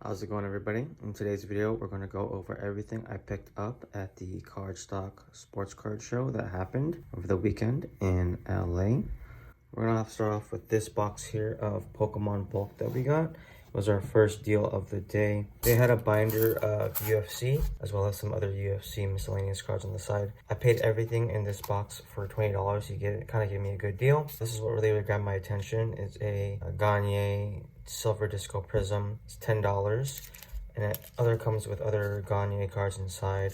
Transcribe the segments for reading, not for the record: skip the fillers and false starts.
How's it going, everybody? In today's video, we're going to go over everything I picked up at the Cardstock Sports Card Show that happened over the weekend in LA. We're going to have to start off with this box here of Pokemon Bulk that we got. It was our first deal of the day. They had a binder of UFC as well as some other UFC miscellaneous cards on the side. I paid everything in this box for $20. You get it, kind of gave me a good deal. This is what really grabbed my attention. It's a Gagne Silver Disco Prism. It's $10, and it comes with other Gagne cards inside.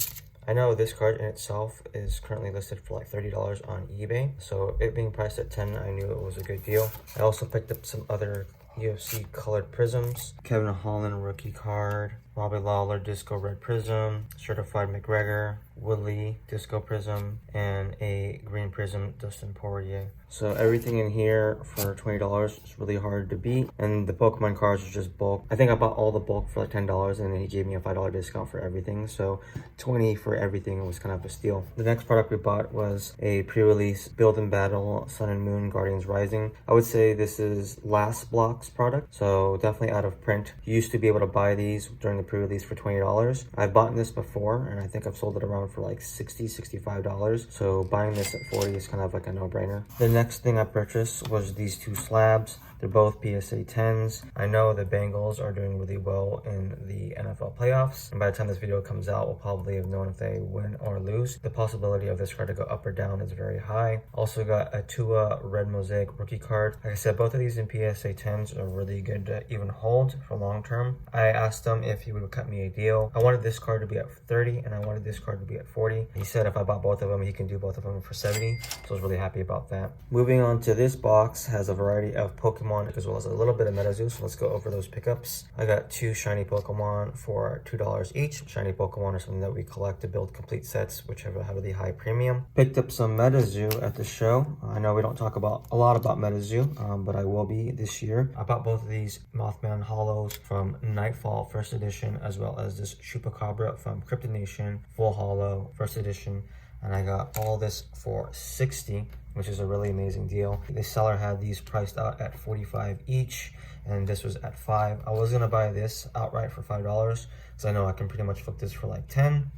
I know this card in itself is currently listed for like $30 on eBay, so it being priced at $10, I knew it was a good deal. I also picked up some other UFC colored prisms, Kevin Holland rookie card, Robbie Lawler Disco Red Prism, Certified McGregor, Woodley Disco Prism, and a green prism Dustin Poirier. So everything in here for $20 is really hard to beat. And the Pokemon cards are just bulk. I think I bought all the bulk for like $10, and then he gave me a $5 discount for everything. So $20 for everything was kind of a steal. The next product we bought was a pre-release Build and Battle Sun and Moon Guardians Rising. I would say this is last block's product, so definitely out of print. You used to be able to buy these during the pre-release for $20. I've bought this before, and I think I've sold it around for like $60, $65. So buying this at $40 is kind of like a no-brainer. The next thing I purchased was these two slabs. They're both PSA 10s. I know the Bengals are doing really well in the NFL playoffs, and by the time this video comes out, we'll probably have known if they win or lose. The possibility of this card to go up or down is very high. Also got a Tua Red Mosaic rookie card. Like I said, both of these in PSA 10s are really good to even hold for long term. I asked him if he would cut me a deal. I wanted this card to be at 30, and I wanted this card to be at 40. He said if I bought both of them, he can do both of them for 70, so I was really happy about that. Moving on to this box, has a variety of Pokemon as well as a little bit of MetaZoo, so let's go over those pickups. I got two shiny Pokemon for $2 each. Shiny Pokemon are something that we collect to build complete sets, which have a heavily high premium. Picked up some MetaZoo at the show. I know we don't talk a lot about MetaZoo, but I will be this year. I bought both of these Mothman Hollows from Nightfall First Edition, as well as this Chupacabra from Cryptid Nation Full Hollow First Edition. And I got all this for $60, which is a really amazing deal. The seller had these priced out at $45 each, and this was at $5. I was gonna buy this outright for $5 because I know I can pretty much flip this for like 10,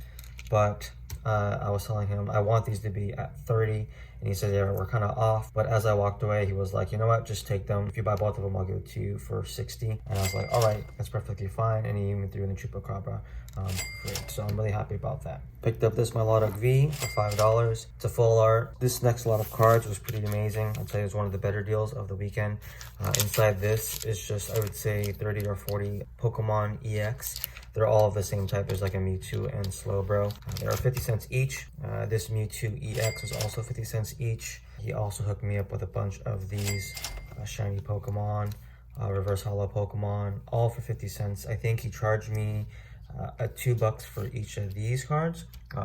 but I was telling him I want these to be at 30, and he said, yeah, we're kind of off. But as I walked away, he was like, you know what, just take them. If you buy both of them, I'll give it to you for 60. And I was like, all right, that's perfectly fine. And he even threw in the Chupacabra free. So I'm really happy about that. Picked up this Milotic V for $5. It's a full art. This next lot of cards was pretty amazing. I'd say it was one of the better deals of the weekend. Inside this is just, I would say, 30 or 40 Pokemon EX. They're all of the same type. There's like a Mewtwo and Slowbro. They are 50 cents each. This Mewtwo EX was also 50 cents each. He also hooked me up with a bunch of these shiny Pokemon, reverse hollow Pokemon, all for 50 cents. I think he charged me $2 for each of these cards,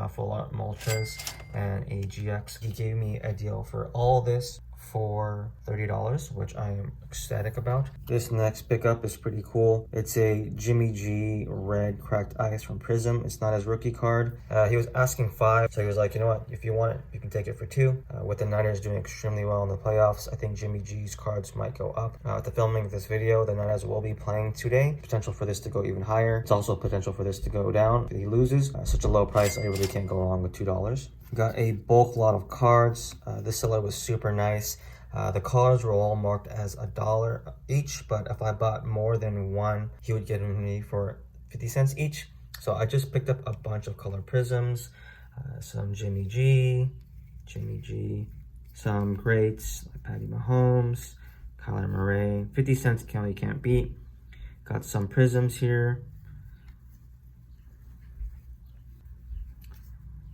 full art Moltres and a GX. He gave me a deal for all this for $30, which I am ecstatic about. This next pickup is pretty cool. It's a Jimmy G red cracked ice from Prism. It's not his rookie card. He was asking $5, so he was like, you know what, if you want it, you can take it for $2. With the Niners doing extremely well in the playoffs, I think Jimmy G's cards might go up. At the filming of this video, the Niners will be playing today. Potential for this to go even higher. It's also potential for this to go down if he loses. Such a low price, I really can't go wrong with $2. Got a bulk lot of cards. This seller was super nice. The cards were all marked as $1 each, but if I bought more than one, he would get them me for 50 cents each. So I just picked up a bunch of color prisms, some Jimmy G, some greats like Patty Mahomes, Kyler Murray. 50 cents you can't beat. Got some prisms here.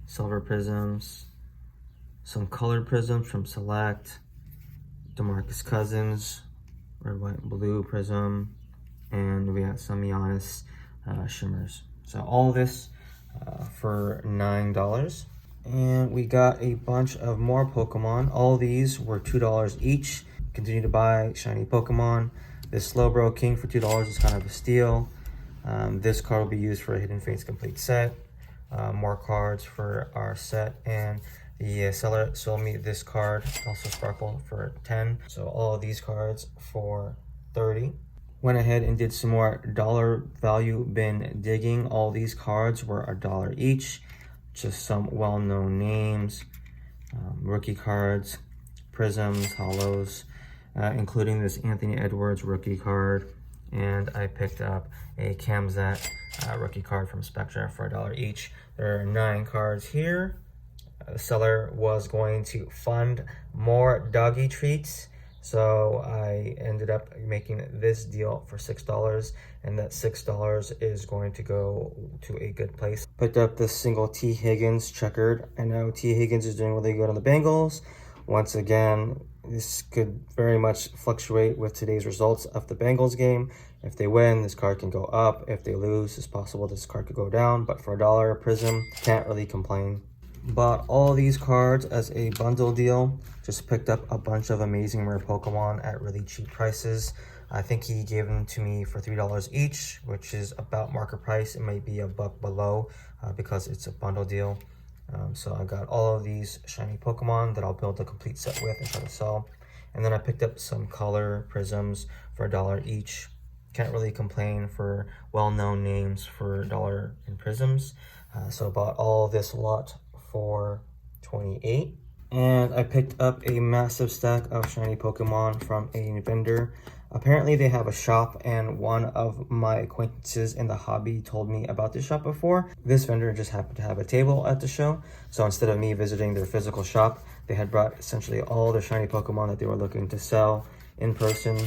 Silver prisms, some colored prisms from Select, DeMarcus Cousins, red, white, blue prism, and we got some Giannis shimmers. So all this for $9. And we got a bunch of more Pokemon. All these were $2 each. Continue to buy shiny Pokemon. This Slowbro King for $2 is kind of a steal. This card will be used for a Hidden Fates complete set. More cards for our set, and the seller sold me this card, also Sparkle, for 10. So all of these cards for 30. Went ahead and did some more dollar value bin digging. All these cards were $1 each. Just some well-known names, rookie cards, prisms, hollows, including this Anthony Edwards rookie card. And I picked up a Kamzat rookie card from Spectra for $1 each. There are 9 cards here. The seller was going to fund more doggy treats, so I ended up making this deal for $6, and that $6 is going to go to a good place. Picked up this single T. Higgins checkered. I know T. Higgins is doing really good on the Bengals. Once again, this could very much fluctuate with today's results of the Bengals game. If they win, this card can go up. If they lose, it's possible this card could go down. But for $1 Prism, can't really complain. Bought all these cards as a bundle deal. Just picked up a bunch of amazing rare Pokemon at really cheap prices. I think he gave them to me for $3 each, which is about market price. It might be a buck below because it's a bundle deal. So I got all of these shiny Pokemon that I'll build a complete set with and try to sell. And then I picked up some color prisms for $1 each. Can't really complain for well-known names for $1 in prisms. So I bought all this lot for $28. And I picked up a massive stack of shiny Pokemon from a vendor. Apparently they have a shop, and one of my acquaintances in the hobby told me about this shop before. This vendor just happened to have a table at the show, so instead of me visiting their physical shop, they had brought essentially all the shiny Pokemon that they were looking to sell in person.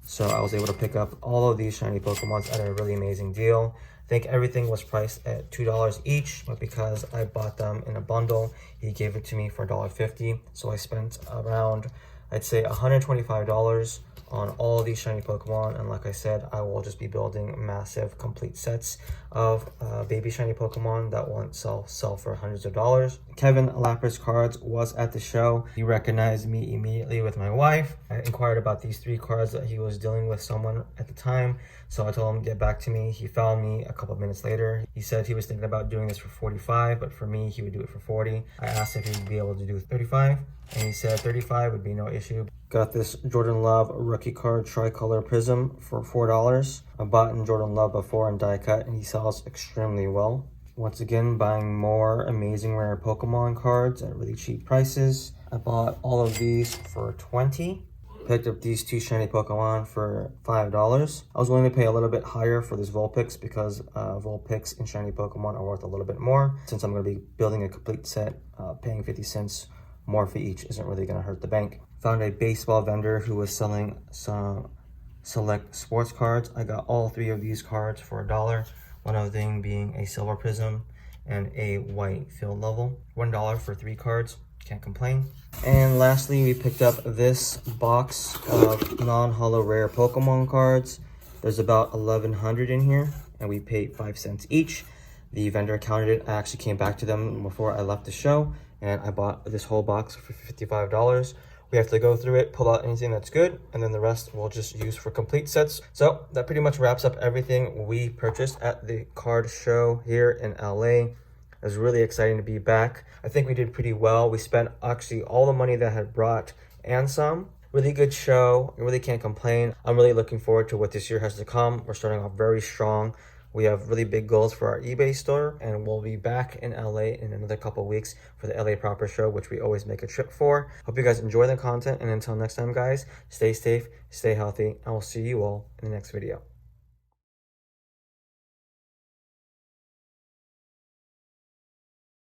So I was able to pick up all of these shiny Pokemons at a really amazing deal. I think everything was priced at $2 each, but because I bought them in a bundle, he gave it to me for $1.50. So I spent around, I'd say $125 on all these shiny Pokemon. And like I said, I will just be building massive complete sets of baby shiny Pokemon that won't sell for hundreds of dollars. Kevin Lapras Cards was at the show. He recognized me immediately with my wife. I inquired about these 3 cards that he was dealing with someone at the time. So I told him to get back to me. He found me a couple of minutes later. He said he was thinking about doing this for $45, but for me, he would do it for $40. I asked if he would be able to do $35, and he said $35 would be no issue. Got this Jordan Love rookie card tricolor prism for $4. I bought in Jordan Love before in die cut, and he sells extremely well. Once again, buying more amazing rare Pokemon cards at really cheap prices. I bought all of these for $20. Picked up these 2 shiny Pokemon for $5. I was willing to pay a little bit higher for this Vulpix because Vulpix and shiny Pokemon are worth a little bit more. Since I'm going to be building a complete set, paying 50 cents more for each isn't really going to hurt the bank. Found a baseball vendor who was selling some select sports cards. I got all 3 of these cards for $1. One of them being a silver prism and a white field level. $1 for 3 cards. Can't complain. And lastly, we picked up this box of non-holo rare Pokemon cards. There's about 1,100 in here, and we paid 5 cents each. The vendor counted it. I actually came back to them before I left the show, and I bought this whole box for $55. We have to go through it, pull out anything that's good, and then the rest we'll just use for complete sets. So that pretty much wraps up everything we purchased at the card show here in LA. It was really exciting to be back. I think we did pretty well. We spent actually all the money that I had brought and some. Really good show. I really can't complain. I'm really looking forward to what this year has to come. We're starting off very strong. We have really big goals for our eBay store, and we'll be back in LA in another couple weeks for the LA Proper Show, which we always make a trip for. Hope you guys enjoy the content, and until next time, guys, stay safe, stay healthy, and we'll see you all in the next video.